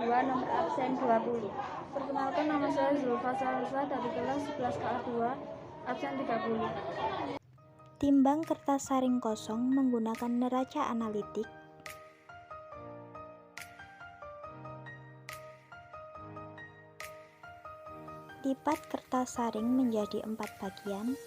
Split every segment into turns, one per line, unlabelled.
2 nomor absen 20.
Perkenalkan, nama saya Zulfa Salsa dari kelas 11 KA2 absen 30.
Timbang kertas saring kosong menggunakan neraca analitik. Lipat kertas saring menjadi 4 bagian.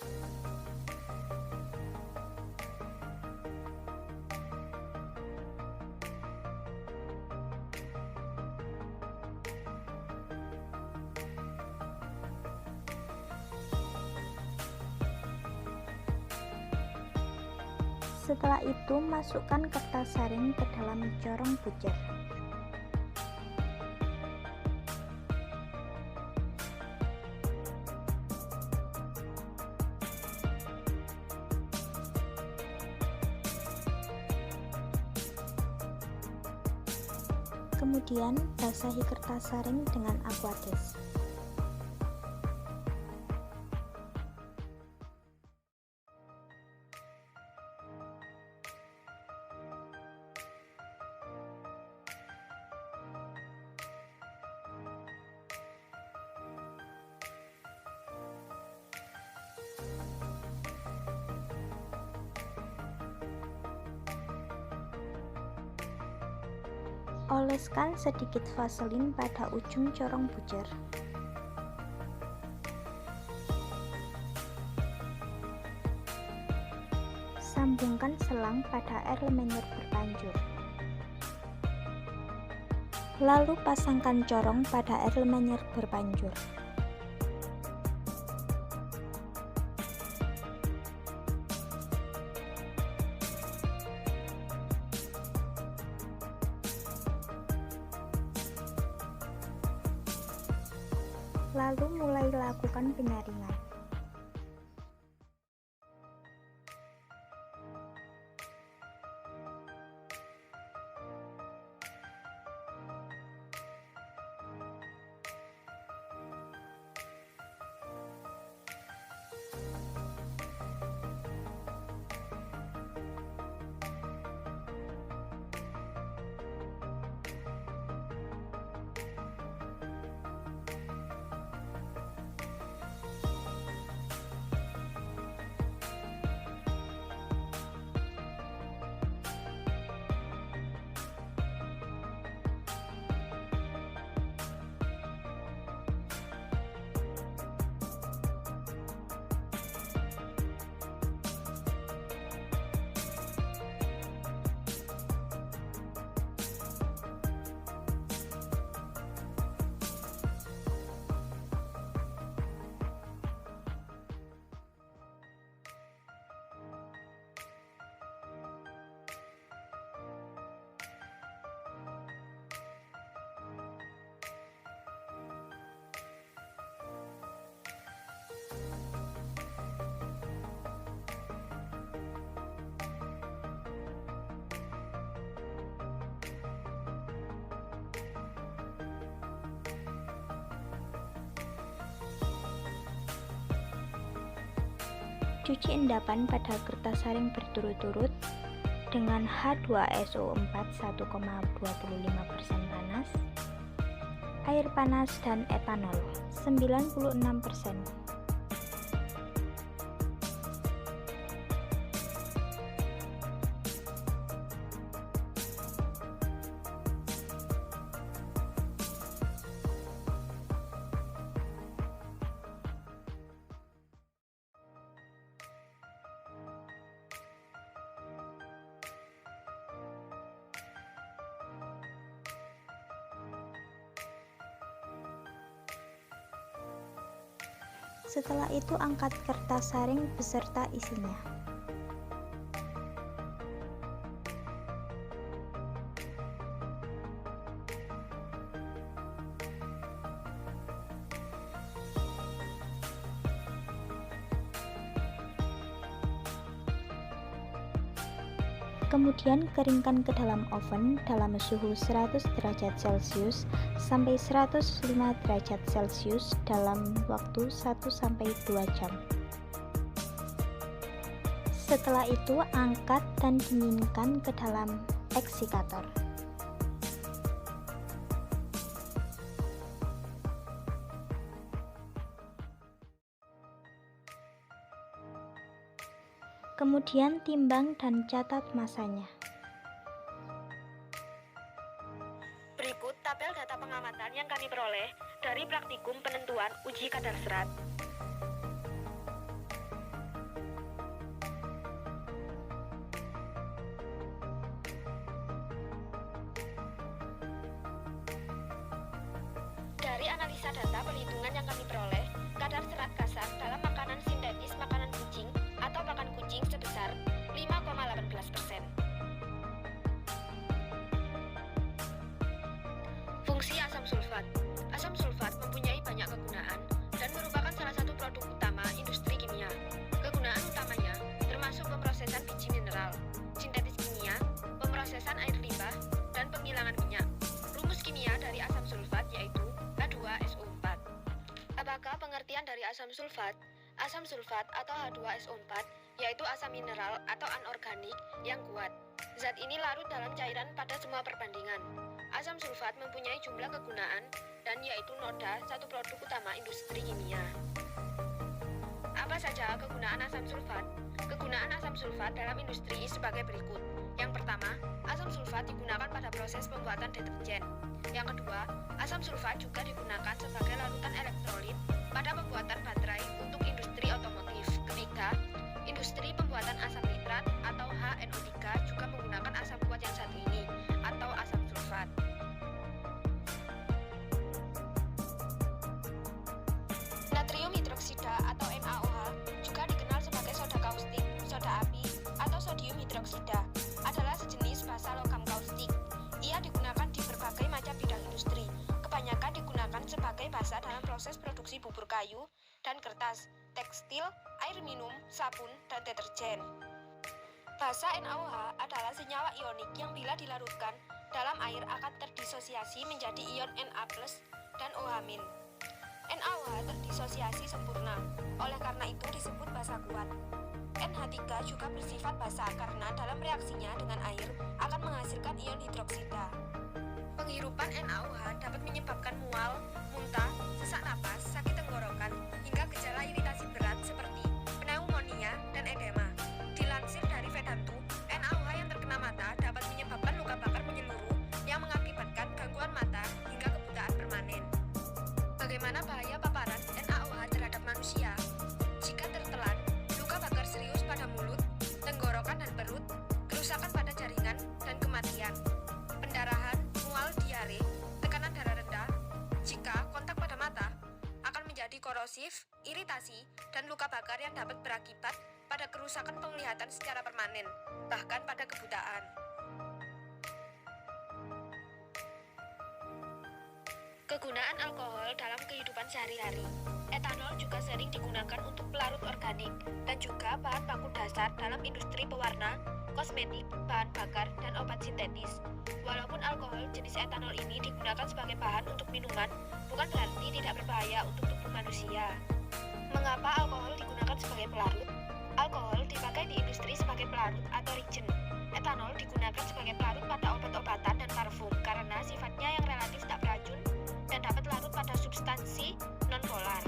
Setelah itu, masukkan kertas saring ke dalam corong bujer. Kemudian, basahi kertas saring dengan aquades. Oleskan sedikit vaselin pada ujung corong bujer. Sambungkan selang pada air menyer berpanjur. Lalu pasangkan corong pada air menyer berpanjur. Lalu mulai lakukan penyaringan. Cuci endapan pada kertas saring berturut-turut dengan H2SO4 1,25% panas, air panas dan etanol 96%. Setelah itu angkat kertas saring beserta isinya. Kemudian keringkan ke dalam oven dalam suhu 100 derajat Celcius sampai 105 derajat Celcius dalam waktu 1-2 jam. Setelah itu angkat dan dinginkan ke dalam eksikator. Kemudian timbang dan catat masanya.
Berikut tabel data pengamatan yang kami peroleh dari praktikum penentuan uji kadar serat. Dari analisa data perhitungan yang kami peroleh, kadar serat kasar dalam makanan sintetis makanan kucing atau pakan kucing sebesar 5,18%. Fungsi asam sulfat. Asam sulfat mempunyai banyak kegunaan dan merupakan salah satu produk utama industri kimia. Kegunaan utamanya termasuk pemrosesan biji mineral, sintetis kimia, pemrosesan air limbah, dan penghilangan minyak. Rumus kimia dari asam sulfat yaitu H2SO4. Apakah pengertian dari asam sulfat? Asam sulfat atau H2SO4 yaitu asam mineral atau anorganik yang kuat. Zat ini larut dalam cairan pada semua perbandingan. Asam sulfat mempunyai jumlah kegunaan dan yaitu noda satu produk utama industri kimia. Apa saja kegunaan asam sulfat? Kegunaan asam sulfat dalam industri sebagai berikut. Yang pertama, asam sulfat digunakan pada proses pembuatan deterjen. Yang kedua, asam sulfat juga digunakan sebagai larutan elektrolit pada pembuatan baterai untuk industri otomotif. Ketiga, industri pembuatan asam nitrat atau HNO3 juga menggunakan asam kuat yang satu ini atau asam sulfat. Natrium hidroksida atau NaOH juga dikenal sebagai soda kaustik, soda api, atau sodium hidroksida adalah sejenis basa logam kaustik. Ia digunakan di berbagai macam bidang industri. Kebanyakan digunakan sebagai basa dalam proses produksi bubur kayu dan kertas, tekstil, air minum, sabun, dan deterjen. Basa NaOH adalah senyawa ionik yang bila dilarutkan dalam air akan terdisosiasi menjadi ion Na+ dan OH-. NaOH terdisosiasi sempurna, oleh karena itu disebut basa kuat. NH3 juga bersifat basa karena dalam reaksinya dengan air akan menghasilkan ion hidroksida. Penghirupan NaOH dapat menyebabkan mual, muntah, sesak napas, sakit tenggorokan, hingga gejala iritasi berat seperti pneumonia dan edema. Dilansir dari Vedantu, NaOH yang terkena mata dapat menyebabkan luka bakar menyeluruh yang mengakibatkan gangguan mata hingga kebutaan permanen. Bagaimana bahaya paparan NaOH terhadap manusia? Jika tertelan, luka bakar serius pada mulut, tenggorokan dan perut, kerusakan pada jaringan, dan kematian. Pendarahan, mual, diare, tekanan darah rendah. Jika kontak pada mata, akan menjadi korosif, iritasi, dan luka bakar yang dapat berakibat pada kerusakan penglihatan secara permanen, bahkan pada kebutaan. Kegunaan alkohol dalam kehidupan sehari-hari. Etanol juga sering digunakan untuk pelarut organik dan juga bahan baku dasar dalam industri pewarna, kosmetik, bahan bakar, dan obat sintetis. Walaupun alkohol jenis etanol ini digunakan sebagai bahan untuk minuman, bukan berarti tidak berbahaya untuk tubuh manusia. Mengapa alkohol digunakan sebagai pelarut? Alkohol dipakai di industri sebagai pelarut atau reagent. Etanol digunakan sebagai pelarut pada obat-obatan dan parfum karena sifatnya yang relatif tak beracun dan dapat larut pada substansi non-polar.